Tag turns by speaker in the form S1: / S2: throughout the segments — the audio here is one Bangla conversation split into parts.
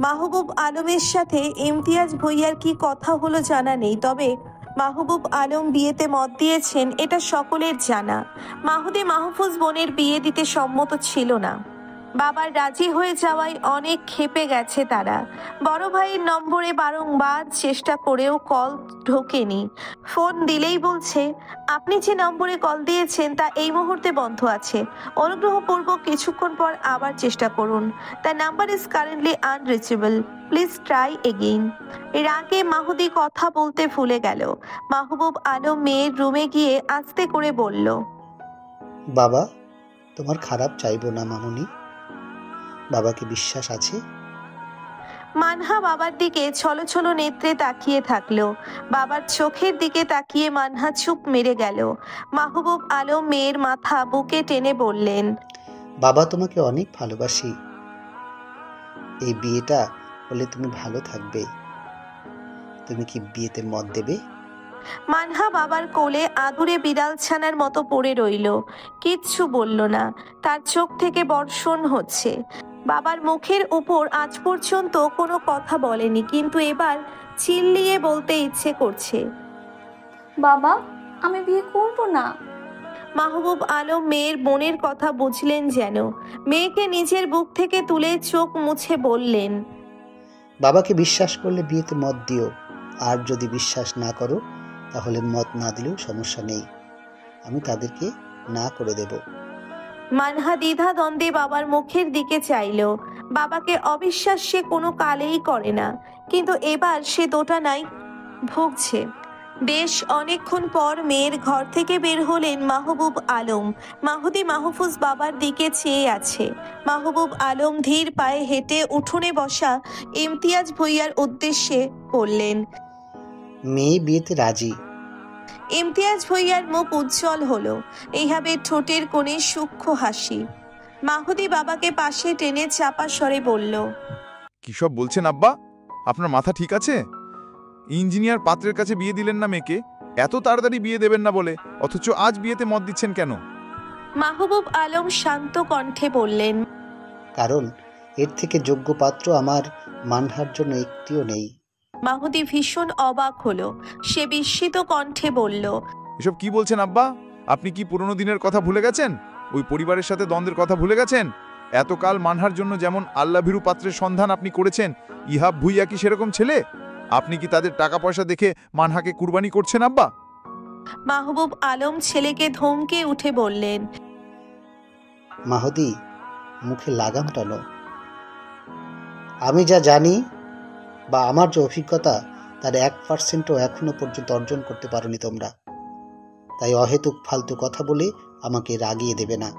S1: মাহবুব আলমের সাথে ইমতিয়াজ ভুঁইয়ার কি কথা হলো জানা নেই, তবে মাহবুব আলম বিয়েতে মত দিয়েছেন এটা সকলের জানা। মাহুদি মাহফুজ বোনের বিয়ে দিতে সম্মত ছিল না। বাবার রাজি হয়ে যাওয়ায় অনেক ক্ষেপে গেছে তারা। বড় ভাইয়ের নম্বরে বারংবার চেষ্টা করেও কল ঢোকেনি। ফোন দিলেই বলছে, আপনি যে নম্বরে কল দিয়েছেন তা এই মুহূর্তে বন্ধ আছে, অনুগ্রহপূর্বক কিছুক্ষণ পর আবার চেষ্টা করুন। The number is currently unreachable, please try again. রাগে মাহুদি কথা বলতে ভুলে গেল। মাহবুব আলম মেয়ের রুমে গিয়ে আস্তে করে বলল,
S2: বাবা, তোমার খারাপ চাইবো না মামুনি, বাবাকে বিশ্বাস আছে?
S1: মানহা বাবার দিকে ছলছল নেত্রে তাকিয়ে থাকলো। বাবার চোখের দিকে তাকিয়ে মানহা চুপ মেরে গেল। মাহবুব আলম মেয়ের মাথা বুকে টেনে বললেন,
S2: বাবা তোমাকে অনেক ভালোবাসি, এই বিয়েটা হলে তুমি ভালো থাকবে। তুমি কি বিয়েতে মত দেবে?
S1: মানহা বাবার কোলে আদুরে বিড়াল ছানার মতো পড়ে রইল, কিচ্ছু বলল না। তার চোখ থেকে বর্ষণ হচ্ছে। বাবার মুখের উপর আজ পর্যন্ত কোনো কথা বলেনি, কিন্তু এবার চিল্লিয়ে বলতে ইচ্ছে করছে,
S3: বাবা, আমি বিয়ে করব না।
S1: মাহবুব আলম মেয়ের বোনের কথা বুঝলেন যেন। মেয়েকে নিজের বুক থেকে তুলে চোখ মুছে বললেন,
S2: বাবাকে বিশ্বাস করলে বিয়েতে মত দিও, আর যদি বিশ্বাস না করো তাহলে মত না দিলেও সমস্যা নেই, আমি তাদেরকে না করে দেব।
S1: মানহা দ্বিধা দ্বন্দ্বে বাবার মুখের দিকে চাইল। বাবাকে অবিশ্বাস সে কোনো কালেই করে না, কিন্তু এবার সে দোটানায় ভুগছে। বেশ অনেকক্ষণ পর মেয়ের ঘর থেকে বের হলেন মাহবুব আলম। মাহুদি মাহফুজ বাবার দিকে চেয়ে আছে। মাহবুব আলম ধীর পায়ে হেঁটে উঠোনে বসা ইমতিয়াজ ভুঁইয়ার উদ্দেশ্যে বললেন,
S2: মেয়ে বিয়েতে রাজি।
S1: ইমতিয়াজ ভুঁইয়ার মুখ উজ্জ্বল হলো। এইভাবে ঠোঁটের কোণে সূক্ষ্ম হাসি। মাহুদি বাবাকে পাশে টেনে চাপা স্বরে বলল,
S4: কি সব বলছেন আব্বা? আপনার মাথা ঠিক আছে? ইঞ্জিনিয়ার পাত্রের কাছে বিয়ে দিলেন না মেয়েকে, এত তাড়াতাড়ি বিয়ে দেবেন না বলে, অথচ আজ বিয়েতে মত দিচ্ছেন কেন?
S1: মাহবুব আলম শান্ত কণ্ঠে বললেন,
S2: কারণ এর থেকে যোগ্য পাত্র আমার মানহার জন্য একটিও নেই।
S1: মাহুদি ভীষণ অবাক হলো। সে বিস্মিত কণ্ঠে বলল,
S4: এসব কি বলছেন আব্বা? আপনি কি পুরনো দিনের কথা ভুলে গেছেন? ওই পরিবারের সাথে দ্বন্দ্বের কথা ভুলে গেছেন? এতকাল মানহার জন্য যেমন আল্লাভীরু পাত্রের সন্ধান আপনি করেছেন, ইহাব ভুইয়া কি সেরকম ছেলে? আপনি কি তাদের টাকা পয়সা দেখে মানহাকে কুরবানি করছেন আব্বা?
S1: মাহবুব আলম ছেলেকে ধমকে উঠে বললেন,
S2: মাহদি, মুখে লাগাম টানো। আমি যা জানি বা আমার যে অভিজ্ঞতা তার 1%ও এখনো পর্যন্ত অর্জন করতে পারোনি তোমরা, তাই অহেতুক ফালতু কথা বলে আমাকে রাগিয়ে দেবে না।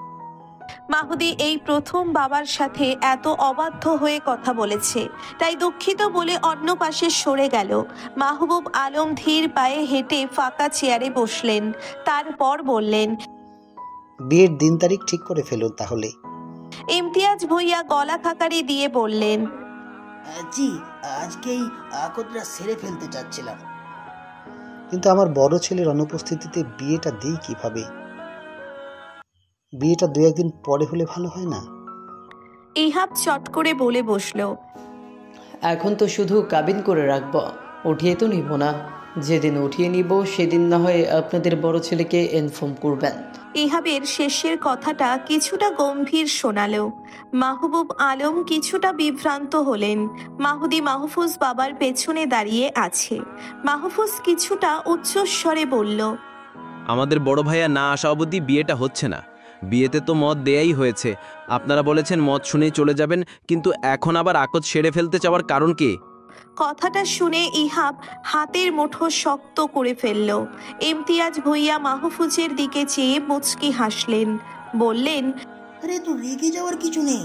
S1: মাহুদি এই প্রথম বাবার সাথে এত অবাধ্য হয়ে কথা বলেছে, তাই দুঃখিত বলে অন্য পাশে সরে গেল। মাহবুব আলম ধীর পায়ে হেঁটে ফাঁকা চেয়ারে বসলেন। তারপর বললেন,
S2: বিয়ের দিন তারিখ ঠিক করে ফেলুন তাহলে।
S1: ইমতিয়াজ ভুঁইয়া গলা খাকারি দিয়ে বললেন,
S5: জি, আজকেই আকদরা সেরে ফেলতে চাচ্ছিলাম।
S2: কিন্তু আমার বড় ছেলের অনুপস্থিতিতে বিয়েটা দিই কিভাবে? বিয়েটা 2-1 দিন পরে হলে ভালো হয় না?
S1: ইহাব চট করে বলে বসলো,
S6: এখন তো শুধু কাবিন করে রাখবো, উঠিয়ে তো নিব না। যেদিন উঠিয়ে নিব সেদিন না হয় আপনাদের বড় ছেলেকে ইনফর্ম করবেন।
S1: ইহাবের শেষের কথাটা কিছুটা গম্ভীর শোনালো। মাহবুব আলম কিছুটা বিভ্রান্ত হলেন। মাহুদি মাহফুজ বাবার পেছনে দাঁড়িয়ে আছে। মাহফুজ কিছুটা উচ্চস্বরে বলল,
S7: আমাদের বড় ভাইয়া না আসা অবধি বিয়েটা হচ্ছে না। বিয়েতে তো মত দেয়াই হয়েছে, আপনারা বলেছেন মত শুনেই চলে যাবেন, কিন্তু এখন আবার আকদ সেরে ফেলতে চাওয়ার কারণ কি?
S1: কথাটা শুনে ইহাব হাতের মুঠো শক্ত করে ফেলল। ইমতিয়াজ ভুঁইয়া মাহফুজের দিকে চেয়ে মুচকি হাসলেন, বললেন,
S5: আরে তো রেগে যাওয়ার কিছু নেই,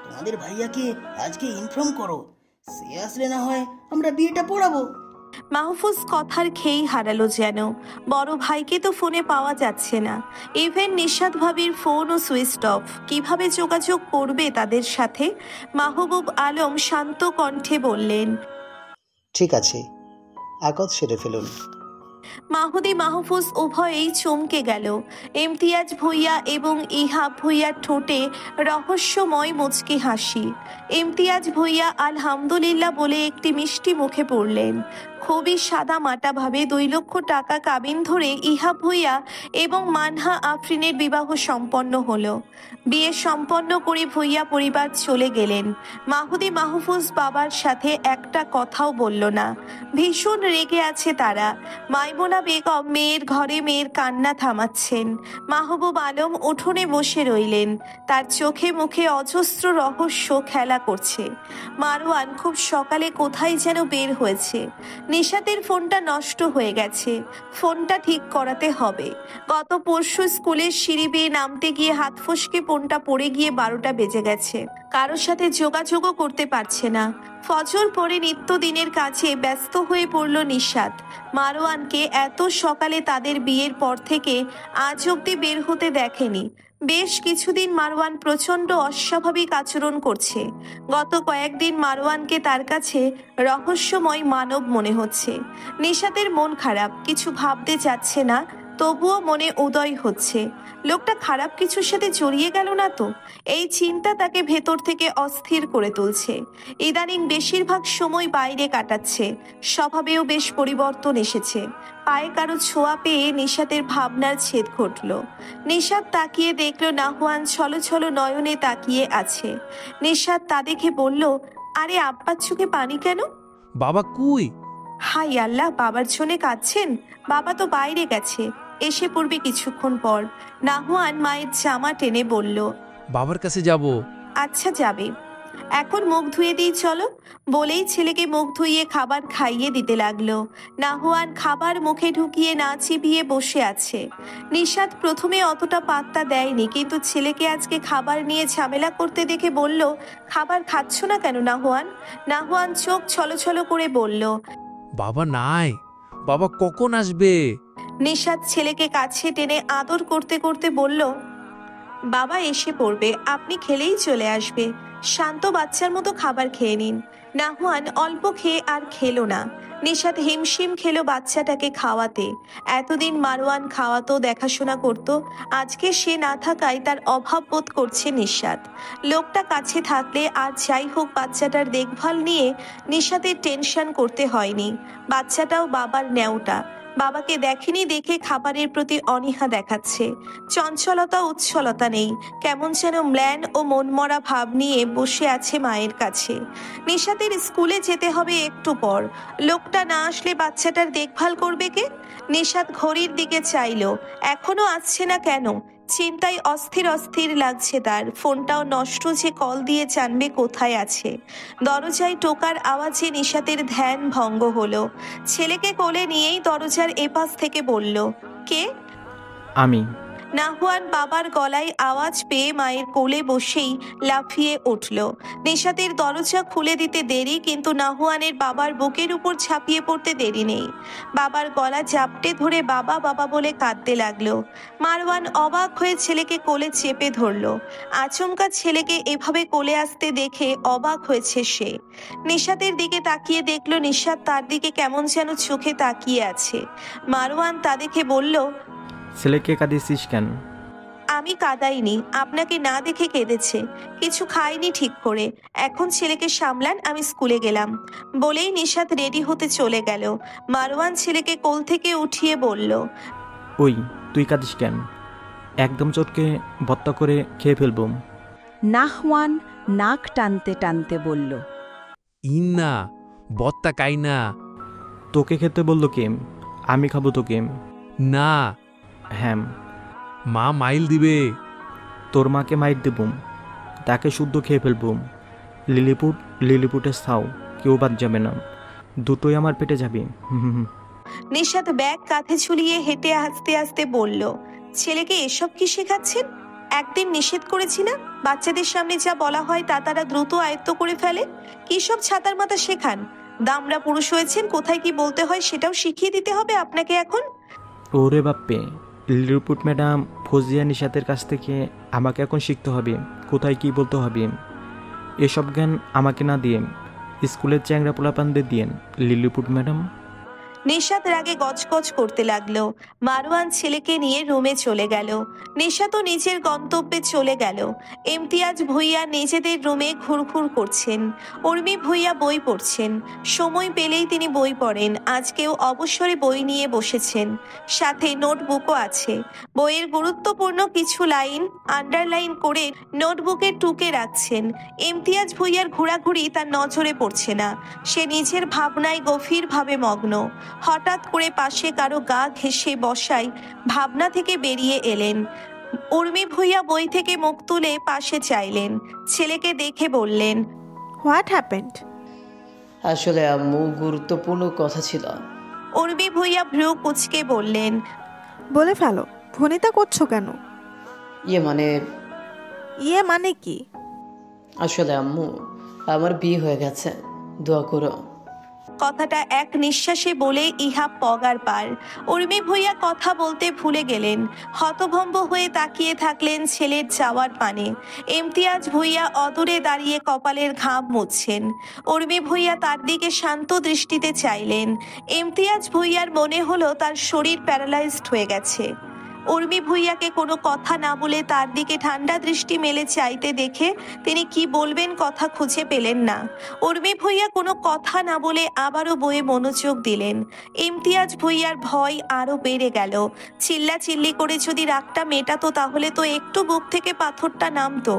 S5: তোমাদের ভাইয়াকে আজকে ইনফর্ম করো, সে আসলে না হয় আমরা বিয়েটা পড়াবো।
S1: মাহফুজ কথার খেই হারালো যেন। বড় ভাইকে তো ফোনে পাওয়া যাচ্ছে না। ইভেন নিশাদ ভাবির ফোনও সুইচ অফ। কিভাবে যোগাযোগ করবে তাদের সাথে? মাহবুব আলম শান্ত কণ্ঠে বললেন,
S2: ঠিক আছে, আকদ সেরে ফেলুন।
S1: মাহুদি মাহফুজ উভয়েই চমকে গেল। ইমতিয়াজ ভুইয়া এবং ইহাব ভুইয়ার ঠোঁটে রহস্যময় মুচকি হাসি। ইমতিয়াজ ভুইয়া আলহামদুলিল্লাহ বলে একটি মিষ্টি মুখে পড়লেন। খুবই সাদা মাটা ভাবে 2 লক্ষ টাকা কাবিন ধরে ইহাব ভুইয়া এবং মানহা আফরিনের বিবাহ সম্পন্ন হলো। বিয়ে সম্পন্ন করে ভুইয়া পরিবার চলে গেলেন। মাহুদি মাহফুজ বাবার সাথে একটা কথাও বলল না। ভীষণ রেগে আছে তারা। মাইমুনা বেগম মেয়ের ঘরে মেয়ের কান্না থামাচ্ছেন। মাহবুব আলম উঠোনে বসে রইলেন। তার চোখে মুখে অজস্র রহস্য খেলা করছে। মারওয়ান খুব সকালে কোথায় যেন বের হয়েছে। নিশাতের ফোনটা নষ্ট হয়ে গেছে, ফোনটা ঠিক করাতে হবে। গত পরশু স্কুলের সিঁড়ি বেয়ে নামতে গিয়ে হাত ফসকে ফোনটা পড়ে গিয়ে 12টা বেজে গেছে। কারোর সাথে যোগাযোগও করতে পারছে না। ফজর পরে নিত্যদিনের কাছে ব্যস্ত হয়ে পড়ল নিশাত। মারওয়ানকে এত সকালে তাদের বিয়ের পর থেকে আজ অব্দি বের হতে দেখেনি। বেশ কিছুদিন মারওয়ান প্রচণ্ড অস্বাভাবিক আচরণ করছে। গত কয়েকদিন মারওয়ানকে তার কাছে রহস্যময় মানব মনে হচ্ছে। নিশাতের মন খারাপ, কিছু ভাবতে চাচ্ছে না, তবুও মনে উদয় হচ্ছে লোকটা খারাপ কিছুর সাথে জড়িয়ে গেল না তো। এই চিন্তা তাকে ভেতর থেকে অস্থির করে তুলছে। ইদানিং বেশিরভাগ সময় বাইরে কাটাচ্ছে, স্বভাবেও বেশ পরিবর্তন এসেছে। পায়ে কারো ছোঁয়া পেয়ে নিশাতের ভাবনার ছেদ ঘটল। নিশাত তাকিয়ে দেখল নাহুয়ান ছলো ছলো নয়নে তাকিয়ে আছে। নিশাত তা দেখে বলল, আরে আব্বার চোখে পানি কেন?
S8: বাবা কই?
S1: হাই আল্লাহ, বাবার জন্য কাঁদছেন? বাবা তো বাইরে গেছে, এসে পড়বে কিছুক্ষণ পর। নাহুয়ান মায়ের জামা টেনে বলল,
S8: বাবার কাছে যাব।
S1: আচ্ছা যাবে, এখন মুখ ধুয়ে দিই চলো। বলেই ছেলেকে মুখ ধুইয়ে খাবার খাইয়ে দিতে লাগলো। নাহুয়ান খাবার মুখে ঢুকিয়ে না চিবিয়ে বসে আছে। নিশাত প্রথমে অতটা পাত্তা দেয়নি, কিন্তু ছেলেকে আজকে খাবার নিয়ে ঝামেলা করতে দেখে বলল, খাবার খাচ্ছ না কেন নাহুয়ান? নাহুয়ান চোখ ছলছলো করে বলল,
S8: বাবা নাই, বাবা কখন আসবে?
S1: নিশাত ছেলেকে কাছে টেনে আদর করতে করতে বলল, বাবা এসে পড়বে, আপনি খেলেই চলে আসবে। শান্ত বাচ্চার মতো খাবার খেয়ে নিন। নাহুয়ান অল্প খেয়ে আর খেলো না। নিশাত হিমশিম খেলো বাচ্চাটাকে খাওয়াতে। এতদিন মারওয়ান খাওয়াতো, দেখাশোনা করত, আজকে সে না থাকায় তার অভাব বোধ করছে নিশাত। লোকটা কাছে থাকলে আর যাই হোক বাচ্চাটার দেখভাল নিয়ে নিশাতের টেনশন করতে হয়নি। বাচ্চাটাও বাবার ন্যাওটা, বাবাকে দেখেনি দেখে খাবারের প্রতি অনীহা দেখাচ্ছে। চঞ্চলতা উচ্ছলতা নেই, কেমন যেন ম্লান ও মনমরা ভাব নিয়ে বসে আছে মায়ের কাছে। নিশাতের স্কুলে যেতে হবে একটু পর। লোকটা না আসলে বাচ্চাটার দেখভাল করবে কে? নিশাত ঘড়ির দিকে চাইলো, এখনো আসছে না কেন? চিন্তায় অস্থির অস্থির লাগছে তার। ফোনটাও নষ্ট, যে কল দিয়ে জানবে কোথায় আছে। দরজায় টোকার আওয়াজে নিশাতের ধ্যান ভঙ্গ হলো। ছেলেকে কোলে নিয়েই দরজার এপাশ থেকে বলল, কে?
S9: আমি।
S1: নাহুয়ান বাবার গলায় আওয়াজ পেয়ে মায়ের কোলে বসেই লাফিয়ে উঠল। নিশাতের দরজা খুলে দিতে দেরি, কিন্তু নাহুয়ানের বাবার বুকের উপর ঝাঁপিয়ে পড়তে দেরি নেই। বাবার গলা জাপটে ধরে বাবা বাবা বলে কাঁদতে লাগলো। মারওয়ান অবাক হয়ে ছেলেকে কোলে চেপে ধরল। আচমকা ছেলেকে এভাবে কোলে আসতে দেখে অবাক হয়েছে সে। নিশাতের দিকে তাকিয়ে দেখলো নিশাত তার দিকে কেমন যেন চোখে তাকিয়ে আছে। মারওয়ান তা দেখে বলল,
S9: ছেলেকে কাঁদিয়েছিস কেন?
S1: আমি কাঁদাইনি, আপনাকে না দেখে কেঁদেছে। কিছু খাইনি ঠিক করে। এখন ছেলেকে সামলান, আমি স্কুলে গেলাম। বলেই নিশাত রেডি হতে চলে গেল। মারওয়ান ছেলেকে কোল থেকে উঠিয়ে বলল,
S9: ওই তুই কাঁদিস কেন? একদম চটকে ভত্তা করে খেয়ে ফেলবো।
S10: নাহওয়ান নাক টানতে টানতে বলল,
S8: ইন্না বত্তা কাই না।
S9: তোকে খেতে বললো কে? আমি খাবো তোকে।
S8: না।
S9: হ্যাঁ।
S8: মা মাইল দিবে।
S9: তোর মাকে মাইর দেব, তাকে শুদ্ধ খেয়ে ফেলবো। লিলিপুটের ছাও, কেউ বাদ যাবে না, দুটোই আমার পেটে যাবে।
S1: নিশাত ব্যাগ কাঁধে ঝুলিয়ে হেঁটে আস্তে আস্তে বলল, ছেলেকে এসব কি শেখাচ্ছেন? একদিন নিষেধ করেছি না, বাচ্চাদের সামনে যা বলা হয় তা তারা দ্রুত আয়ত্ত করে ফেলে। কি সব ছাতার মাথা শেখান? দামড়া পুরুষ হয়েছেন, কোথায় কি বলতে হয় সেটাও শিখিয়ে দিতে হবে আপনাকে এখন?
S9: ওরে বাপ্পে, লিলিপুট ম্যাডাম ফজিয়া নিশাতের কাছ থেকে আমাকে এখন শিখতে হবে কোথায় কি বলতে হবে। এসব জ্ঞান আমাকে না দিয়ে স্কুলের চ্যাংরা পোলাপানদের দিয়েন লিলিপুট ম্যাডাম।
S1: নিশাত রাগে গজগজ করতে লাগলো। মারওয়ান ছেলেকে নিয়ে রুমে চলে গেল। নিশাতও নিজের গন্তব্যে চলে গেল। ইমতিয়াজ ভুইয়া নিজেদের রুমে ঘুরঘুর করছেন। উর্মি ভুইয়া বই পড়ছেন। সময় পেলেই তিনি বই পড়েন। আজকেও অবসরে বই নিয়ে বসেছেন, সাথে নোটবুকও আছে। বইয়ের গুরুত্বপূর্ণ কিছু লাইন আন্ডারলাইন করে নোটবুকে টুকে রাখছেন। ইমতিয়াজ ভুইয়ার ঘোরাঘুরি তার নজরে পড়ছে না। সে নিজের ভাবনায় গভীরভাবে মগ্ন। হঠাৎ করে পাশে কারো গা ঘেঁষে বসায় ভাবনা থেকে বেরিয়ে এলেন। উর্মি ভুইয়া বই থেকে মুখ তুলে পাশে চাইলেন। ছেলেকে দেখে বললেন,
S11: হোয়াট হ্যাপেন্ড?
S6: আসলে আম্মু, গুরুত্বপূর্ণ কথা ছিল।
S1: উর্মি ভুইয়া ভ্রু কুঁচকে বললেন,
S11: বলে ফেলো, ভনিতা করছো কেন?
S6: ইয়ে
S11: মানে কি?
S6: আসলে আম্মু, আমার বিয়ে হয়ে গেছে, দোয়া করো।
S1: কথাটা এক নিঃশ্বাসে বলে ইহা পগার পার। উর্মি ভুইয়া কথা বলতে ভুলে গেলেন। হতভম্ব হয়ে তাকিয়ে থাকলেন ছেলের যাওয়ার পানে। ইমতিয়াজ ভুইয়া অদূরে দাঁড়িয়ে কপালের ঘাম মুছছেন। উর্মি ভুইয়া তার দিকে শান্ত দৃষ্টিতে চাইলেন। ইমতিয়াজ ভুইয়ার মনে হলো তার শরীর প্যারালাইজড হয়ে গেছে। উর্মি ভুইয়াকে কোনো কথা না বলে তার দিকে ঠান্ডা দৃষ্টি মেলে চাইতে দেখে তিনি কি বলবেন কথা খুঁজে পেলেন না। উর্মি ভুইয়া কোনো কথা না বলে আবারও বইয়ে মনোযোগ দিলেন। ইমতিয়াজ ভুইয়ার ভয় আরো বেড়ে গেল। চিল্লাচিল্লি করে যদি রাগটা মেটাতো তাহলে তো একটু বুক থেকে পাথরটা নামতো।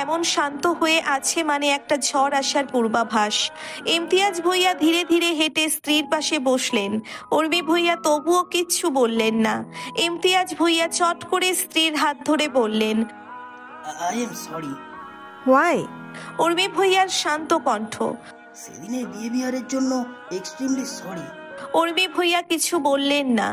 S1: এমন শান্ত হয়ে আছে মানে একটা ঝড় আসার পূর্বাভাস। ইমতিয়াজ ভুইয়া ধীরে ধীরে হেঁটে স্ত্রীর পাশে বসলেন। উর্মি ভুইয়া তবুও কিচ্ছু বললেন না। ইমতিয়াজ ভুইয়া চট করে স্ত্রীর হাত ধরে বললেন,
S5: I am sorry.
S11: Why?
S1: Urmi ভুইয়ার শান্ত কণ্ঠ।
S5: সেদিনের বিহেভিয়ারের জন্য এক্সট্রিমলি সরি।
S1: উর্মি ভুইয়া কিছু বললেন না।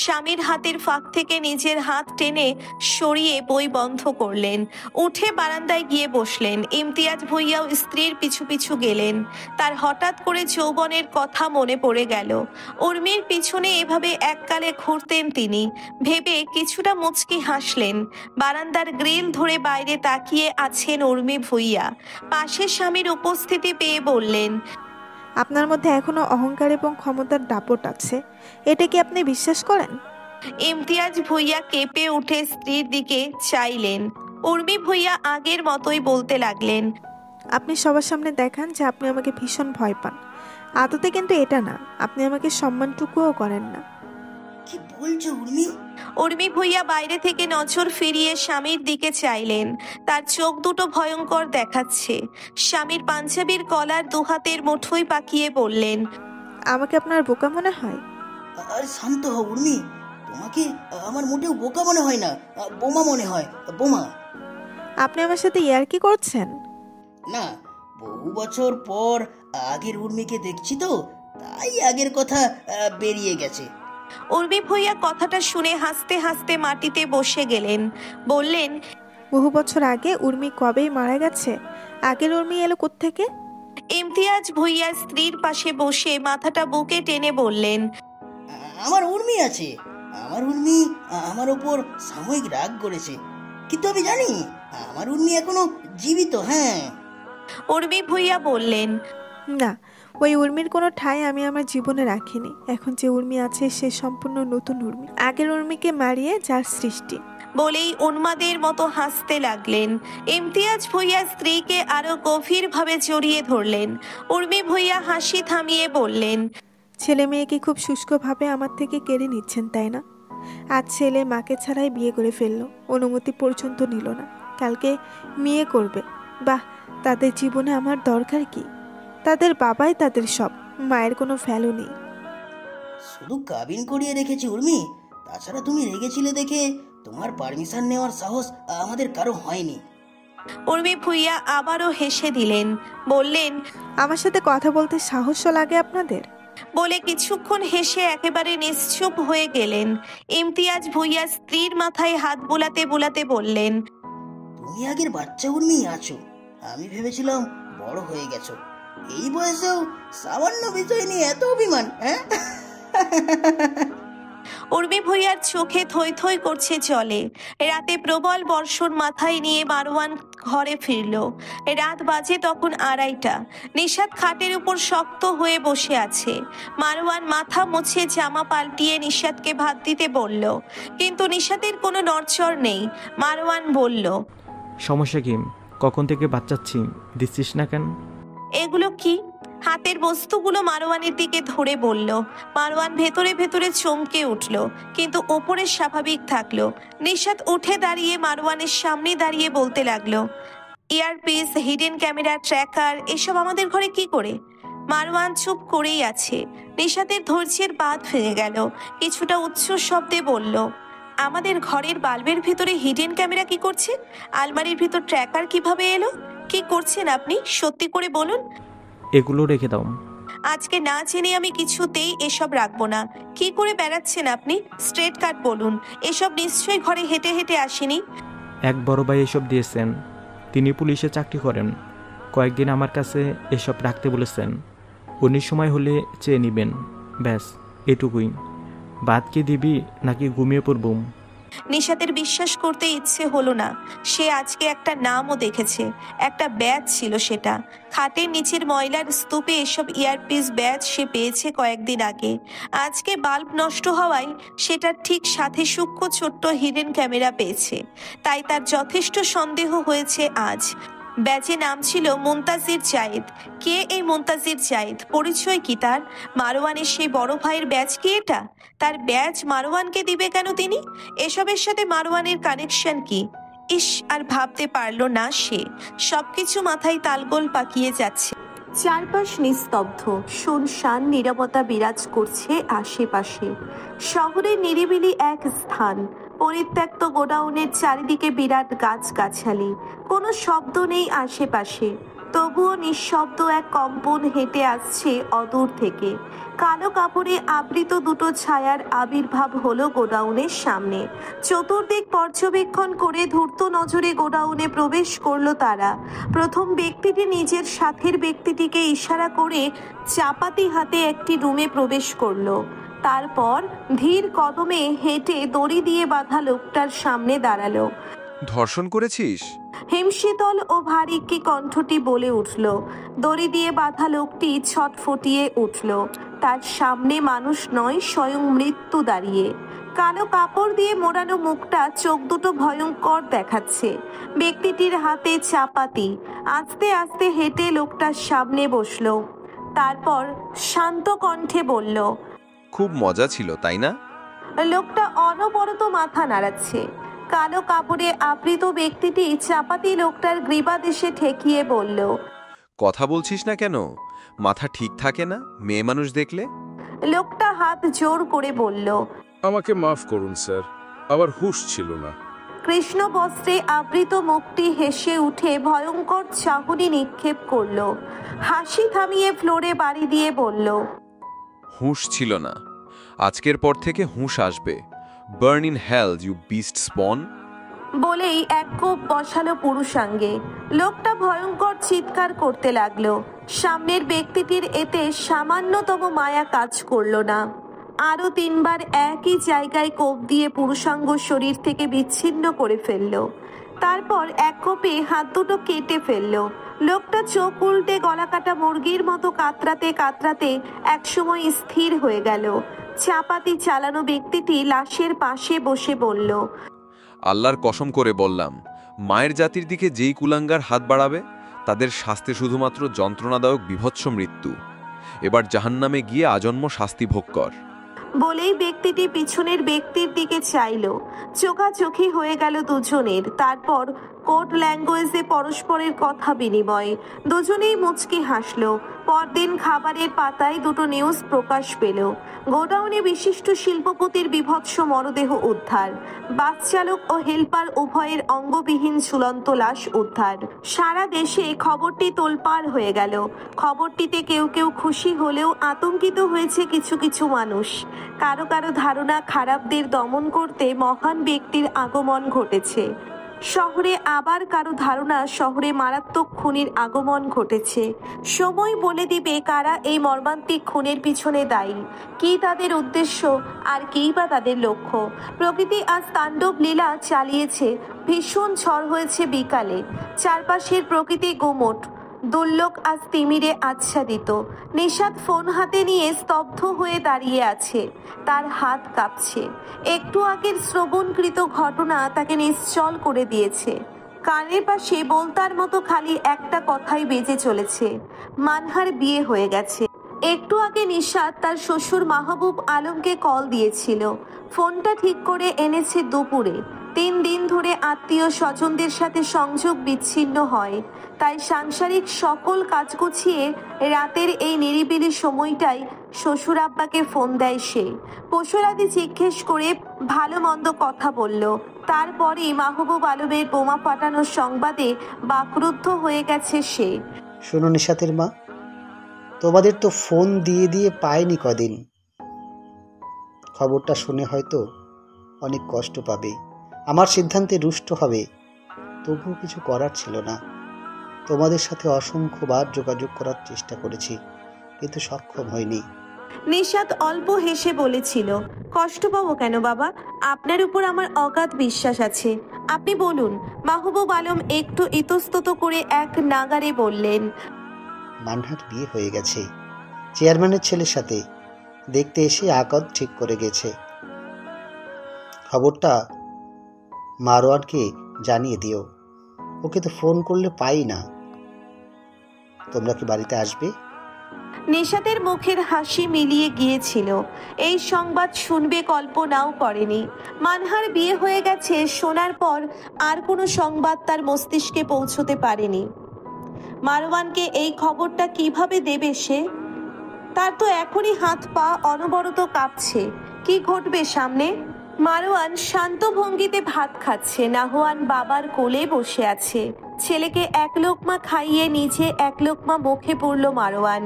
S1: স্বামীর হাতের ফাঁক থেকে নিজের হাত টেনে সরিয়ে বই বন্ধ করলেন। উঠে বারান্দায় গিয়ে বসলেন। ইমতিয়াজ ভুইয়াও স্ত্রীর পিছু পিছু গেলেন। তার হঠাৎ করে যৌবনের কথা মনে পড়ে গেল। উর্মির পিছনে এভাবে এককালে ঘুরতেন তিনি ভেবে কিছুটা মুচকি হাসলেন। বারান্দার গ্রিল ধরে বাইরে তাকিয়ে আছেন উর্মি ভুইয়া। পাশে স্বামীর উপস্থিতি পেয়ে বললেন,
S11: আপনার মধ্যে এখনো অহংকার এবং ক্ষমতার দাপট আছে, এটা কি আপনি বিশ্বাস করেন?
S1: ইমতিয়াজ ভুইয়া কেঁপে উঠে স্ত্রীর দিকে চাইলেন। উর্মি ভুইয়া আগের মতোই বলতে লাগলেন,
S11: আপনি সবার সামনে দেখান যে আপনি আমাকে ভীষণ ভয় পান, আদতে কিন্তু এটা না। আপনি আমাকে সম্মানটুকুও করেন না।
S5: কি বলছো উর্মি?
S1: উর্মি ভুইয়া বাইরে থেকে নজর ফিরিয়ে স্বামীর দিকে চাইলেন। তার চোখ দুটো ভয়ঙ্কর দেখাচ্ছে। স্বামীর পাঞ্জাবির কলার দুহাতের মুঠোয় পাকিয়ে বললেন,
S11: আমাকে আপনার বোকা মনে হয়?
S5: আরে শান্ত হও উর্মি, তোমাকে আমার মোটেও বোকা মনে হয় না, বোমা মনে হয়, বোমা।
S11: আপনি আমার সাথে ইয়ার্কি করছেন?
S5: না, বহু বছর পর আগের উর্মিকে দেখছি তো, তাই আগের কথা বেরিয়ে গেছে।
S1: উর্মি ভুইয়া কথাটা শুনে হাসতে হাসতে মাটিতে বসে গেলেন। বললেন,
S11: বহু বছর আগে উর্মি কবেই মারা গেছে, আগের উর্মি এলো কোত্থেকে?
S1: ইমতিয়াজ ভুইয়া স্ত্রীর পাশে বসে মাথাটা বুকে টেনে বললেন,
S5: আমার উর্মি আছে। আমার উর্মি আমার ওপর সাময়িক রাগ করেছে, কিন্তু আমি জানি আমার উর্মি এখনো জীবিত। হ্যাঁ।
S1: উর্মি ভুইয়া বললেন,
S11: না, ওই উর্মির কোনো ঠাঁই আমি আমার জীবনে রাখিনি। এখন যে উর্মি আছে সে সম্পূর্ণ নতুন উর্মি, আগের উর্মিকে মারিয়ে যার সৃষ্টি।
S1: বলেই উন্মাদের মতো হাসতে লাগলেন। ইমতিয়াজ ভুইয়া স্ত্রীকে আরো গভীরভাবে জড়িয়ে ধরলেন। উর্মি ভুইয়া হাসি থামিয়ে বললেন,
S11: ছেলে মেয়েকে খুব শুষ্কভাবে আমার থেকে কেড়ে নিচ্ছেন, তাই না? আজ ছেলে মাকে ছাড়াই বিয়ে করে ফেললো, অনুমতি পর্যন্ত নিল না। কালকে মেয়ে করবে। বাহ, তাদের জীবনে আমার দরকার কি? তাদের বাবাই তাদের সব, মায়ের কোনো ভ্যালু নেই।
S5: শুধু কাবিন করিয়ে রেখেছি উর্মি, তাছাড়া তুমি রেগেছিলে দেখে তোমার পারমিশন নেওয়ার সাহস আমাদের কারো হয়নি।
S1: উর্মি ভুইয়া আবারও হেসে দিলেন। বললেন,
S11: আমার সাথে কথা বলতে সাহসও লাগে আপনাদের?
S1: বলে কিছুক্ষণ হেসে একেবারে নিশ্চুপ হয়ে গেলেন। ইমতিয়াজ ভুইয়া স্ত্রীর মাথায় হাত বুলাতে বুলাতে বললেন,
S5: তুমি আগের বাচ্চা উর্মি আছো, আমি ভেবেছিলাম বড় হয়ে গেছো। এই বয়সেও সামান্য বিষয় নিয়ে এত অভিমান, হ্যাঁ?
S1: উর্মি ভূঁইয়ার চোখে থই থই করছে জলে। রাতে প্রবল বর্ষণ মাথায় নিয়ে মারওয়ান ঘরে ফিরল। রাত বাজে তখন 2:30। নিশাত খাটের উপর শক্ত হয়ে বসে আছে। মারওয়ান মাথা মুছে জামা পাল্টিয়ে নিশাতকে ভাত দিতে বলল, কিন্তু নিশাতের কোনো নড়চড় নেই। মারওয়ান বলল,
S9: সমস্যা কি? কখন থেকে বাচ্চাচ্ছি, দিচ্ছিস না কেন?
S1: এগুলো কি? হাতের বস্তুগুলো মারওয়ানের দিকে ধরে বলল। মারওয়ান ভেতরে ভেতরে চমকে উঠল, কিন্তু ওপরে স্বাভাবিক থাকলো। নিশাত উঠে দাঁড়িয়ে মারওয়ানের সামনে দাঁড়িয়ে বলতে লাগলো, ইয়ারপিস, হিডেন ক্যামেরা, ট্র্যাকার এসব আমাদের ঘরে কি করে? মারওয়ান চুপ করেই আছে। নিশাতের ধৈর্যের বাঁধ ভেঙে গেল। কিছুটা উচ্চ শব্দে বলল, আমাদের ঘরের বাল্বের ভিতরে হিডেন ক্যামেরা কি করছে? আলমারির ভিতর ট্র্যাকার কিভাবে এলো? কি করছেন আপনি? সত্যি করে বলুন।
S9: এগুলো রেখে দাও।
S1: আজকে না জেনে আমি কিছুতেই এসব রাখবো না। কি করে বেড়াচ্ছেন আপনি? স্ট্রেট কাট বলুন। এসব নিশ্চয়ই ঘরে হেঁটে হেঁটে আসেনি।
S9: এক বড় ভাই এসব দিয়েছেন, তিনি পুলিশে চাকরি করেন। কয়েকদিন আমার কাছে এসব রাখতে বলেছেন, উনি সময় হলে চেয়ে নেবেন। ব্যাস এটুকুই। বাদ কি দিবি নাকি ঘুমিয়ে পড়বুম?
S1: নিশাতের বিশ্বাস করতে ইচ্ছে হলো না। সে আজকে একটা নামও দেখেছে, একটা ব্যাজ ছিল সেটা। খাটের নিচের ময়লার স্তূপে এসব ইয়ারপিস ব্যাজ সে পেয়েছে কয়েকদিন আগে। আজকে বাল্ব নষ্ট হওয়ায় সেটার ঠিক সাথে সূক্ষ্ম ছোট্ট হিডেন ক্যামেরা পেয়েছে। তাই তার যথেষ্ট সন্দেহ হয়েছে আজ। ব্যাজে নাম ছিল মুনতাজির জায়েদ। কে এই মুনতাজির জায়েদ? পরিচয় কি তার? মারওয়ানের সেই বড় ভাইয়ের ব্যাজ কি এটা? তার ব্যাজ মারওয়ানকে দিবে কেন তিনি? এসবের সাথে মারওয়ানের কানেকশন কি? ইস, আর ভাবতে পারল না সে। সবকিছু মাথায় তালগোল পাকিয়ে যাচ্ছে। চারপাশ নিস্তব্ধ, শুনশান নীরবতা বিরাজ করছে আশেপাশে। শহরের নিরিবিলি এক স্থান, পরিত্যক্ত গোডাউনের চারিদিকে বিরাট গাছগাছালি। কোনো শব্দ নেই আশেপাশে, তবুও নিঃশব্দ এক কম্পন হেঁটে আসছে অদূর থেকে। কালো কাপড়ে আবৃত দুটো ছায়ার আবির্ভাব হলো গোডাউনের সামনে। চতুর্দিক পর্যবেক্ষণ করে ধূর্ত নজরে গোডাউনে প্রবেশ করলো তারা। প্রথম ব্যক্তিটি নিজের সাথের ব্যক্তিটিকে ইশারা করে চাপাতি হাতে একটি রুমে প্রবেশ করলো। তারপর ধীর কদমে হেঁটে দড়ি দিয়ে বাঁধা লোকটার সামনে দাঁড়ালো।
S4: ধর্ষণ করেছিস?
S1: হিমশীতল ও ভারী কি কণ্ঠটি বলে উঠল। দড়ি দিয়ে বাঁধা লোকটি ছটফটিয়ে উঠল। তার সামনে মানুষ নয়, স্বয়ং মৃত্যু দাঁড়িয়ে। কালো কাপড় দিয়ে মোড়ানো মুখটা, চোখ দুটো ভয়ঙ্কর দেখাচ্ছে। ব্যক্তিটির হাতে চাপাতি। আস্তে আস্তে হেঁটে লোকটার সামনে বসলো। তারপর শান্ত কণ্ঠে বলল,
S4: খুব মজা ছিল, তাই না?
S1: লোকটা অনবরত মাথা নাড়াচ্ছে। কালো কাপড়ে আবৃত ব্যক্তিটি চাপাতি লোকটার গ্রীবাদেশে ঠেকিয়ে বলল,
S4: কথা বলছিস না কেন? মাথা ঠিক থাকে না মেয়ে মানুষ দেখলে?
S1: লোকটা হাত জোর করে বলল,
S12: আমাকে মাফ করুন স্যার, আমার হুঁশ ছিল না।
S1: কৃষ্ণ বস্ত্রে আবৃত মুখটি হেসে উঠে ভয়ঙ্কর চাহনি নিক্ষেপ করলো। হাসি থামিয়ে ফ্লোরে বাড়ি দিয়ে বলল,
S4: হুঁশ ছিল না, আজকের পর থেকে হুঁশ আসবে। Burn in hell you beast spawn.
S1: বলেই এক কোপ বসালো পুরুষাঙ্গে। লোকটা ভয়ঙ্কর চিৎকার করতে লাগলো। সামনের ব্যক্তিটির এতে সামান্যতম মায়া কাজ করলো না। আরো 3 বার একই জায়গায় কোপ দিয়ে পুরুষাঙ্গ শরীর থেকে বিচ্ছিন্ন করে ফেললো। তারপর এক কোপে হাত দুটো কেটে ফেললো। লোকটা চোখ উল্টে গলা কাটা মুরগির মতো কাতরাতে কাতরাতে একসময় স্থির হয়ে গেল। চাপাতি চালানো ব্যক্তিটি লাশের পাশে বসে বলল,
S4: আল্লাহর কসম করে বললাম, মায়ের জাতির দিকে যেই কুলাঙ্গার হাত বাড়াবে তাদের শাস্তি শুধুমাত্র যন্ত্রণাদায়ক বিভৎস মৃত্যু। এবার জাহান্নামে গিয়ে আজন্ম শাস্তি ভোগ কর।
S1: বলেই ব্যক্তিটি পিছনের ব্যক্তির দিকে চাইল। চোখাচোখি হয়ে গেল দুজনের। তারপর কোড ল্যাঙ্গুয়েজে পরস্পরের কথা বিনিময়। দুজনেই মুচকি হাসলো। পরদিন খাবারের পাতায় দুটো নিউজ প্রকাশ পেল। গোডাউনে বিশিষ্ট শিল্পপতির বিভৎস মরদেহ উদ্ধার। বাস চালক ও হেল্পার উভয়ের অঙ্গবিহীন ঝুলন্ত লাশ উদ্ধার। সারা দেশে খবরটি তোলপাড় হয়ে গেল। খবরটিতে কেউ কেউ খুশি হলেও আতঙ্কিত হয়েছে কিছু কিছু মানুষ। কারো কারো ধারণা খারাপদের দমন করতে মহান ব্যক্তির আগমন ঘটেছে। শহরে আবার কারো ধারণা শহরে মারাত্মক খুনির আগমন ঘটেছে। সময় বলে দিবে কারা এই মর্মান্তিক খুনের পিছনে দায়ী, কী তাদের উদ্দেশ্য আর কী বা তাদের লক্ষ্য। প্রকৃতি আজ তাণ্ডব লীলা চালিয়েছে। ভীষণ ঝড় হয়েছে বিকালে। চারপাশের প্রকৃতি গুমোট, দুর্লোক আজ তিমিরে আচ্ছাদিত। নিশাত ফোন হাতে নিয়ে স্তব্ধ হয়ে দাঁড়িয়ে আছে। তার হাত কাঁপছে। একটু আগের শ্রবণকৃত ঘটনা তাকে নিশ্চল করে দিয়েছে। কানের পাশে বলতার মতো খালি একটা কথাই বেজে চলেছে, মানহার বিয়ে হয়ে গেছে। একটু আগে নিশাত তার শ্বশুর মাহবুব আলমকে কল দিয়েছিল। ফোনটা ঠিক করে এনেছে দুপুরে। 3 দিন ধরে আত্মীয় স্বজনদের সাথে সংযোগ বিচ্ছিন্ন হয়, তাই সাংসারিক সকল কাজ গুছিয়ে রাতের এই নিরিবিলি সময়টাই শ্বশুর আব্বাকে ফোন দেয় সে। পশুরাদি জিজ্ঞেস করে ভালো মন্দ কথা বলল। তারপরেই মাহবুব আলমের বোমা ফাটানোর সংবাদে বাকরুদ্ধ হয়ে গেছে সে।
S2: শোনো নিশাতের মা, তোমাদের তো ফোন দিয়ে দিয়ে পায়নি কদিন। খবরটা শুনে হয়তো অনেক কষ্ট পাবে, আমার সিদ্ধান্তে রুষ্ট হবে, তবুও কিছু করার ছিল না। তোমাদের সাথে অসংখ্যবার যোগাযোগ করার চেষ্টা করেছি, কিন্তু সক্ষম হয়নি।
S1: নিশাত অল্প হেসে বলেছিল, কষ্ট পাবো কেন বাবা, আপনার উপর আমার অগাধ বিশ্বাস আছে। আপনি বলুন। মাহবুব আলম একটু ইতস্তত করে এক নাগারে বললেন,
S2: মানহার বিয়ে হয়ে গেছে চেয়ারম্যানের ছেলের সাথে। দেখতে এসে আকদ ঠিক করে গেছে। খবরটা মারওয়ানকে জানিয়ে দিও, ওকে তো ফোন করলে পাই না। তোমরা কি বাড়িতে আসবে?
S1: নিশাতের মুখের হাসি মিলিয়ে গিয়েছিল। এই সংবাদ শুনবে কল্পনাও করেনি। মানহার বিয়ে হয়ে গেছে শোনার পর আর কোনো সংবাদ তার মস্তিষ্কে পৌঁছতে পারেনি। মারওয়ানকে এই খবরটা কিভাবে দেবে সে? তার তো এখনই হাত পা অনবরত কাঁপছে। কি ঘটবে সামনে? মারওয়ান শান্ত ভঙ্গিতে ভাত খাচ্ছে। নাহওয়ান বাবার কোলে বসে আছে। ছেলেকে এক লোকমা খাইয়ে নিজে এক লোকমা মুখে পড়ল মারওয়ান।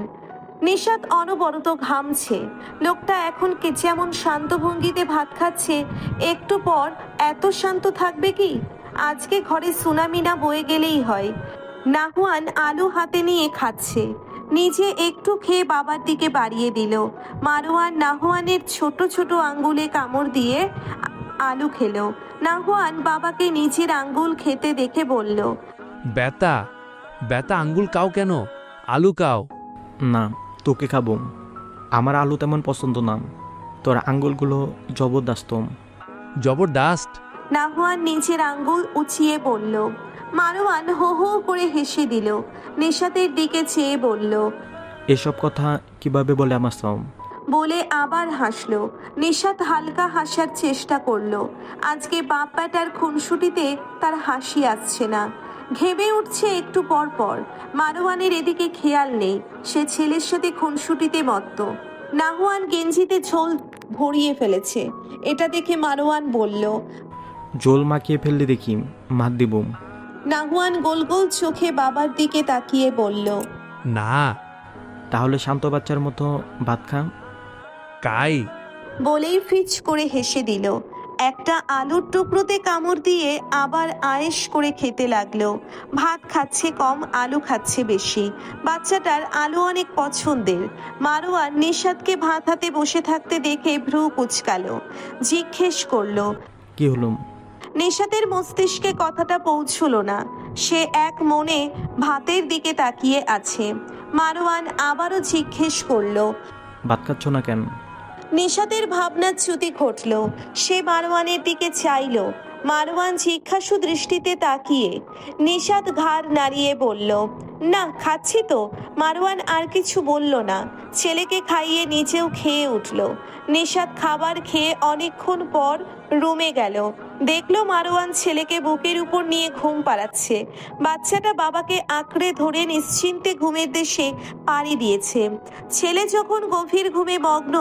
S1: নিশাত অনবরত ঘামছে। লোকটা এখন যেমন শান্ত ভঙ্গিতে ভাত খাচ্ছে, একটু পর এত শান্ত থাকবে কি? আজকে ঘরে সুনামি না বয়ে গেলেই হয়। নাহওয়ান আলু হাতে নিয়ে খাচ্ছে। নিজে একটু খেয়ে বাবার দিকে বাড়িয়ে দিল। মারওয়ান নাহওয়ানের ছোট ছোট আঙ্গুলে কামড় দিয়ে আলু খেলো। নাহওয়ান বাবাকে নিজের আঙ্গুল খেতে দেখে বলল,
S8: বেতা বেতা আঙ্গুল কাও কেন? আলু কাও।
S9: না, তোকে খাবো। আমার আলু তেমন পছন্দ না, তোর আঙ্গুলগুলো জবরদস্ত।
S8: জবরদস্ত?
S1: নাহওয়ান নিজের আঙ্গুল উঁচিয়ে বলল। মারওয়ান হো হো করে হেসে দিল। নিশাতের দিকে চেয়ে বলল,
S9: এসব কথা কিভাবে বলে আমার সব?
S1: বলে আবার হাসলো। নিশাত হালকা হাসার চেষ্টা করলো। আজকে বাপ বেটার খুনসুটিতে তার হাসি আসছে না, ঘেমে উঠছে একটু পর পর। মারওয়ানের এদিকে খেয়াল নেই, সে ছেলের সাথে খুনসুটিতে মত্ত। নাহওয়ান গেঞ্জিতে ঝোল ভরিয়ে ফেলেছে। এটা দেখে মারওয়ান বলল,
S9: জল মাখিয়ে ফেললে দেখি মার দিব।
S1: নাহওয়ান গোল গোল চোখে বাবার দিকে তাকিয়ে বলল,
S8: না।
S9: তাহলে শান্ত বাচ্চার মতো ভাত খা।
S8: কাই
S1: বলেই ফিচ করে হেসে দিল। একটা আলুর টুকরোতে কামড় দিয়ে আবার আয়েশ করে খেতে লাগলো। ভাত খাচ্ছে কম, আলু খাচ্ছে বেশি। বাচ্চাটার আলু অনেক পছন্দের। মারওয়ান নিশাতকে ভাত হাতে বসে থাকতে দেখে ভ্রু কুচকালো। জিজ্ঞেস করলো,
S9: কি হলো?
S1: নিশাতের মস্তিষ্কে কথাটা পৌঁছলো না। সে এক মনে ভাতের দিকে তাকিয়ে আছে। মারওয়ান আবারও জিজ্ঞেস করলো,
S9: ভাত খাচ্ছ না কেন?
S1: নিশাতের ভাবনাচ্যুতি ঘটল। সে মারওয়ানের দিকে চাইল। মারওয়ান জিজ্ঞাসু দৃষ্টিতে তাকিয়ে নিশাত ঘাড় নাড়িয়ে বলল, না খাচ্ছি তো। মারওয়ান আর কিছু বলল না। ছেলেকে খাইয়ে নিজেও খেয়ে উঠল। নিশাত খাবার খেয়ে অনেকক্ষণ পর রুমে গেল। দেখলো মারওয়ান ছেলেকে বুকের উপর নিয়ে ঘুম পাড়াচ্ছে। বাচ্চাটা বাবাকে আঁকড়ে ধরে নিশ্চিন্তে ঘুমের দেশে পাড়ি দিয়েছে। ছেলে যখন গভীর ঘুমে মগ্ন,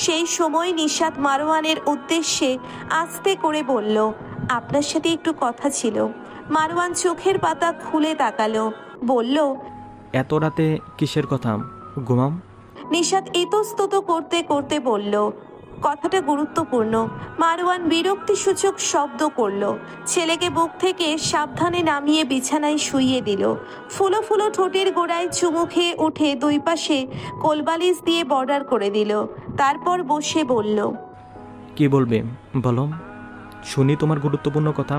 S1: সেই সময় নিশাত মারওয়ানের উদ্দেশ্যে আস্তে করে বলল, আপনার সাথে একটু কথা ছিল। মারওয়ান চোখের পাতা খুলে তাকালো, বলল,
S9: এত রাতে কিসের কথা? ঘুমাম।
S1: নিশাত ইতস্তত করতে করতে বলল, কথাটা গুরুত্বপূর্ণ। মারওয়ান বিরক্তিসূচক শব্দ করল। ছেলেকে বুক থেকে সাবধানে নামিয়ে বিছানায় শুইয়ে দিল। ফুলো ফুলো ঠোঁটের গোড়ায় চুমু খেয়ে উঠে দুই পাশে কোলবালিশ দিয়ে বর্ডার করে দিল। তারপর বসে বলল,
S9: কি বলবে বলো, শুনি তোমার গুরুত্বপূর্ণ কথা।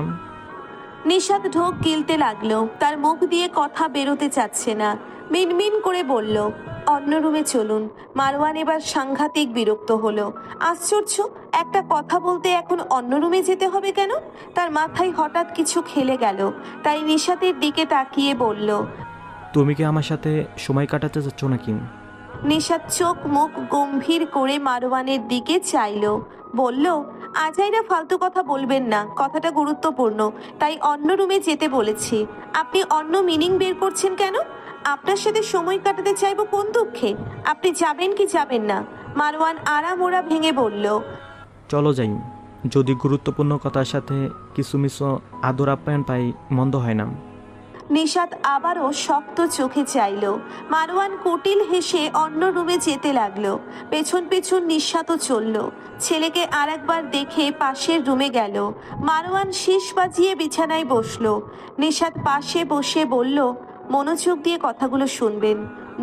S1: নিশাত ঢোক গিলতে লাগলো। তার মুখ দিয়ে কথা বেরোতে চাচ্ছে না। মিনমিন করে বলল, অন্য রুমে চলুন। মারওয়ান এবার সাংঘাতিক বিরক্ত হলো। আশ্চর্য, একটা কথা বলতে এখন অন্য রুমে যেতে হবে কেন? তার মাথায় হঠাৎ কিছু খেলে গেল। তাই নিশাতের দিকে তাকিয়ে বলল,
S9: তুমি কি আমার সাথে সময় কাটাতে চাচ্ছ নাকি?
S1: নিশাত চোখ মুখ গম্ভীর করে মারওয়ানের দিকে চাইল। বলল, আজাইরা ফালতু কথা বলবেন না, কথাটা গুরুত্বপূর্ণ, তাই অন্য রুমে যেতে বলেছি। আপনি অন্য মিনিং বের করছেন কেন? আপনার সাথে সময় কাটাতে চাইবো কোন দুঃখে? আপনি যাবেন কি যাবেন না? মারওয়ান আড়ামোড়া ভেঙে বলল,
S9: চলো যাই, যদি গুরুত্বপূর্ণ কথার সাথে কিছু মিশো আদর আপ্যায়ন পাই মন্দ হয় না।
S1: নিশাত আবারও শক্ত চোখে চাইল। মারওয়ান কুটিল হেসে অন্য রুমে যেতে লাগলো। পেছন পেছন নিশাতও চলল। ছেলেকে আরেকবার দেখে পাশের রুমে গেল। মারওয়ান শীষ বাজিয়ে বিছানায় বসলো। নিশাত পাশে বসে বলল, মনোযোগ দিয়ে কথাগুলো শুনবেন।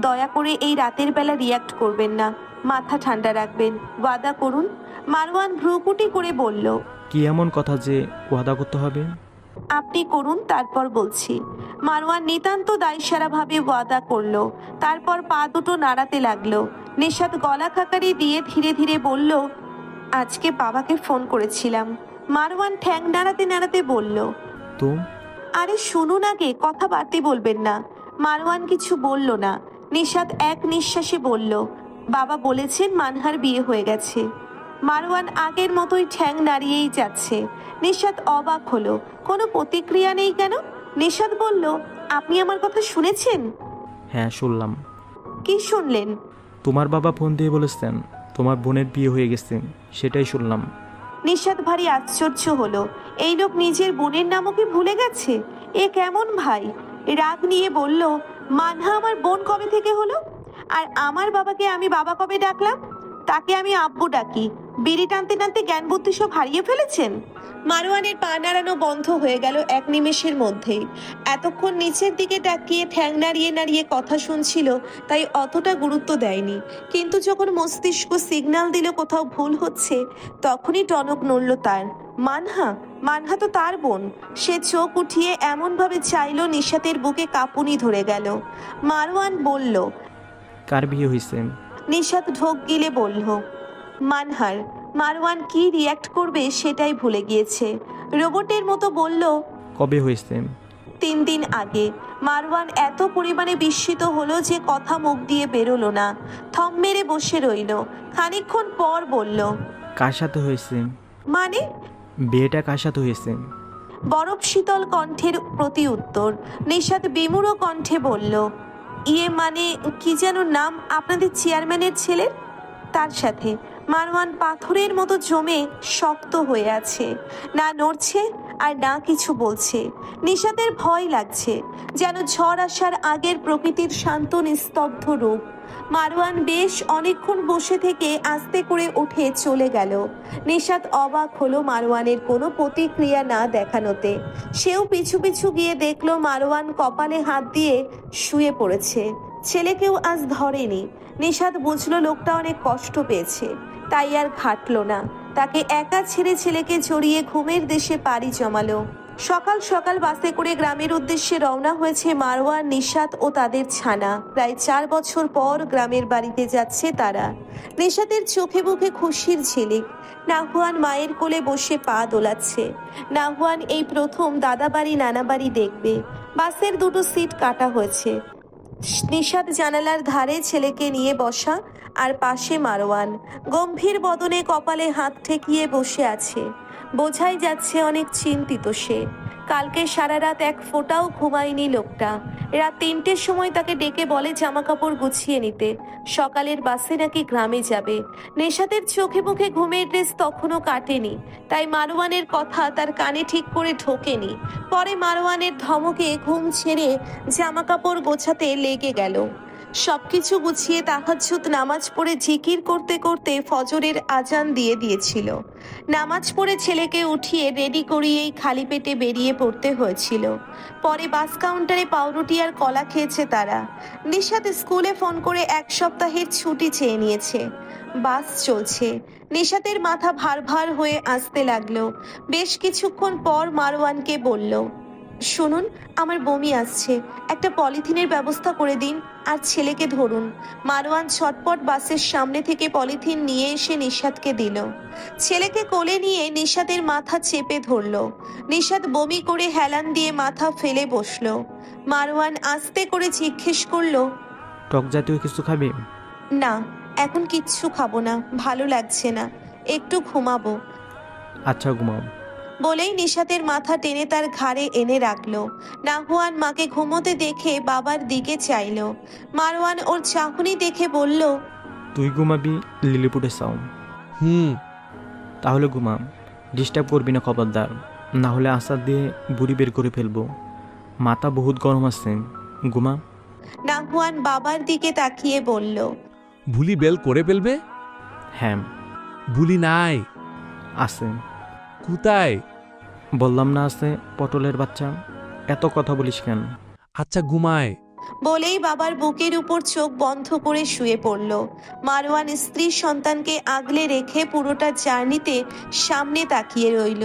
S1: দয়া করে এই রাতের বেলা রিয়াক্ট করবেন না, মাথা ঠান্ডা রাখবেন। ওয়াদা করুন। মারওয়ান ভ্রুকুটি করে বলল,
S9: কি এমন কথা যে ওয়াদা করতে হবে?
S1: আপনি করুন, তারপর বলছি। মারওয়ান নিতান্ত দায়সারাভাবে ওয়াদা করলো। তারপর পা দুটো নাড়াতে লাগলো। নিশাত গলা খাকারি দিয়ে ধীরে ধীরে বলল, আজকে বাবাকে ফোন করেছিলাম। মারওয়ান ঠ্যাং নাড়াতে নাড়াতে বলল,
S9: তো?
S1: আরে শুনুন আগে, কথা বাড়তি বলবেন না। মারওয়ান কিছু বলল না। নিশাত এক নিঃশ্বাসে বলল, বাবা বলেছেন মানহার বিয়ে হয়ে গেছে। মারওয়ান আগের মতোই ঠ্যাং নাড়িয়েই যাচ্ছে। নিশাত অবাক হলো, কোনো প্রতিক্রিয়া নেই কেন? নিশাত বলল, আপনি আমার কথা শুনেছেন?
S9: হ্যাঁ শুনলাম।
S1: কি শুনলেন?
S9: তোমার বাবা ফোন দিয়ে বলেছেন তোমার বোনের বিয়ে হয়ে গেছে, সেটাই শুনলাম।
S1: নিশাত ভারী আশ্চর্য হলো। এই লোক নিজের বোনের নামও কি ভুলে গেছে? এ কেমন ভাই? রাগ নিয়ে বলল, মানহা আমার বোন কবে থেকে হলো? আর আমার বাবাকে আমি বাবা কবে ডাকলাম? তাকে আমি আব্বু ডাকি। বিড়ি টানতে টানতে জ্ঞান বুদ্ধি সব হারিয়ে ফেলেছেন। মারওয়ানের পা নাড়ানো বন্ধ হয়ে গেল এক নিমেষের মধ্যেই। এতক্ষণ নিচের দিকে তাকিয়ে ঠ্যাং নাড়িয়ে নাড়িয়ে কথা শুনছিল, তাই অতটা গুরুত্ব দেয়নি। কিন্তু যখন মস্তিষ্ক সিগন্যাল দিল কোথাও ভুল হচ্ছে, তখনই টনক নড়ল তার। মানহা তো তার বোন। সে চোখ উঠিয়ে এমনভাবে চাইল, নিশাতের বুকে কাঁপুনি ধরে গেল। মারওয়ান বলল,
S9: কার বিয়ে হয়েছে?
S1: নিশাত ঢোক গিলে বলল, মানহার। মারওয়ান কি রিয়্যাক্ট করবে সেটাই ভুলে গিয়েছে। রোবটের মতো বলল,
S9: কবে হয়েছে?
S1: 3 দিন আগে। মারওয়ান এত পরিমাণে বিস্মিত হলো যে কথা মুখ দিয়ে বেরোলো না। থম মেরে বসে রইল। খানিকক্ষণ পর বলল,
S9: কার সাথে হয়েছে?
S1: মানে?
S9: বিয়েটা কার সাথে হয়েছে?
S1: বরফ শীতল কণ্ঠের প্রতি উত্তর। নিশাত বিমূঢ় কণ্ঠে বলল, ইয়ে মানে কি যেন নাম আপনাদের চেয়ারম্যানের ছেলের, তার সাথে। মারওয়ান পাথরের মতো জমে শক্ত হয়ে আছে, না নড়ছে আর না কিছু বলছে। নিশাতের ভয় লাগছে, যেন ঝড় আসার আগের প্রকৃতির শান্ত নিস্তব্ধ রূপ। মারওয়ান বেশ অনেকক্ষণ বসে থেকে আস্তে করে উঠে চলে গেল। নিশাত অবাক হলো মারওয়ানের কোনো প্রতিক্রিয়া না দেখানোতে। সেও পিছু পিছু গিয়ে দেখলো মারওয়ান কপালে হাত দিয়ে শুয়ে পড়েছে। ছেলেকেও আজ ধরেনি। নিশাত বুঝলো লোকটা অনেক কষ্ট পেয়েছে, তাই আর ঘাটলো না। তাকে একা ছেড়ে ছেলেকে জড়িয়ে ঘুমের দেশে পাড়ি জমালো। সকাল সকাল বাসে করে গ্রামের উদ্দেশ্যে রওনা হয়েছে মারওয়ান, নিশাত ও তাদের ছানা। প্রায় 4 বছর পর গ্রামের বাড়িতে যাচ্ছে তারা। নিশাতের চোখে মুখে খুশির ঝিলিক। নাহুয়ান মায়ের কোলে বসে পা দোলাচ্ছে। নাহুয়ান এই প্রথম দাদা বাড়ি নানা বাড়ি দেখবে। বাসের 2টো সিট কাটা হয়েছে। নিশাত জানালার ধারে ছেলেকে নিয়ে বসা, আর পাশে মারওয়ান গম্ভীর বদনে কপালে হাত ঠেকিয়ে বসে আছে। বোঝাই যাচ্ছে অনেক চিন্তিত সে। কালকে সারা রাত এক ফোঁটাও ঘুমায়নি লোকটা। রাত 3টের সময় তাকে ডেকে বলে জামা কাপড় গুছিয়ে নিতে, সকালের বাসে নাকি গ্রামে যাবে। নেশাতের চোখে মুখে ঘুমের ড্রেস তখনও কাটেনি, তাই মারওয়ানের কথা তার কানে ঠিক করে ঢোকেনি। পরে মারওয়ানের ধমকে ঘুম ছেড়ে জামা কাপড় গোছাতে লেগে গেল। সবকিছু গুছিয়ে তাহাজ্জুদ নামাজ পড়ে জিকির করতে করতে ফজরের আজান দিয়ে দিয়েছিল। নামাজ পড়ে ছেলেকে উঠিয়ে রেডি করিয়েই খালি পেটে বেরিয়ে পড়তে হয়েছিল। পরে বাস কাউন্টারে পাউরুটি আর কলা খেয়েছে তারা। নিশাত স্কুলে ফোন করে 1 সপ্তাহের ছুটি চেয়ে নিয়েছে। বাস চলছে। নিশাতের মাথা ভার ভার হয়ে আসতে লাগলো। বেশ কিছুক্ষণ পর মারওয়ানকে বলল, শুনুন, আমার বমি আসছে, একটা পলিথিনের ব্যবস্থা করে দিন আর ছেলেকে ধরুন। মারওয়ান ছটপট বাসের সামনে থেকে পলিথিন নিয়ে এসে নিশাতকে দিল। ছেলেকে কোলে নিয়ে নিশাতের মাথা চেপে ধরল। নিশাত বমি করে হেলান দিয়ে মাথা ফেলে বসলো। মারওয়ান আস্তে করে জিজ্ঞেস করলো,
S9: টক জাতীয় কিছু খাবে?
S1: না, এখন কিচ্ছু খাবো না, ভালো লাগছে না, একটু ঘুমাবো।
S9: আচ্ছা ঘুমাও।
S1: বলেই নিশাতের মাথা টেনে তার ঘাড়ে এনে রাখলো। নাহওয়ান মাকে ঘুমোতে দেখে বাবার দিকে চাইলো। মারওয়ান ওর চাহনি দেখে বলল,
S9: তুই ঘুমাবি লিলিপুটে চাও? তাহলে ঘুমাম, ডিস্টার্ব করবি না খবরদার, না হলে আসার দিয়ে বুড়ি বের করে ফেলবো। মাথা বহুত গরম আছে, ঘুমা।
S1: নাহওয়ান বাবার দিকে তাকিয়ে বলল,
S8: ভুলি বেল করে ফেলবে?
S9: হ্যাঁ।
S8: ভুলি নাই?
S9: আছে।
S8: কোথায়?
S9: বললাম না আছে, পটলের বাচ্চা। এত কথা বলিস কেন?
S8: আচ্ছা ঘুমায়।
S1: বলেই বাবার বুকের উপর চোখ বন্ধ করে শুয়ে পড়ল। মারওয়ান স্ত্রী সন্তানকে আগলে রেখে পুরোটা জার্নিতে সামনে তাকিয়ে রইল।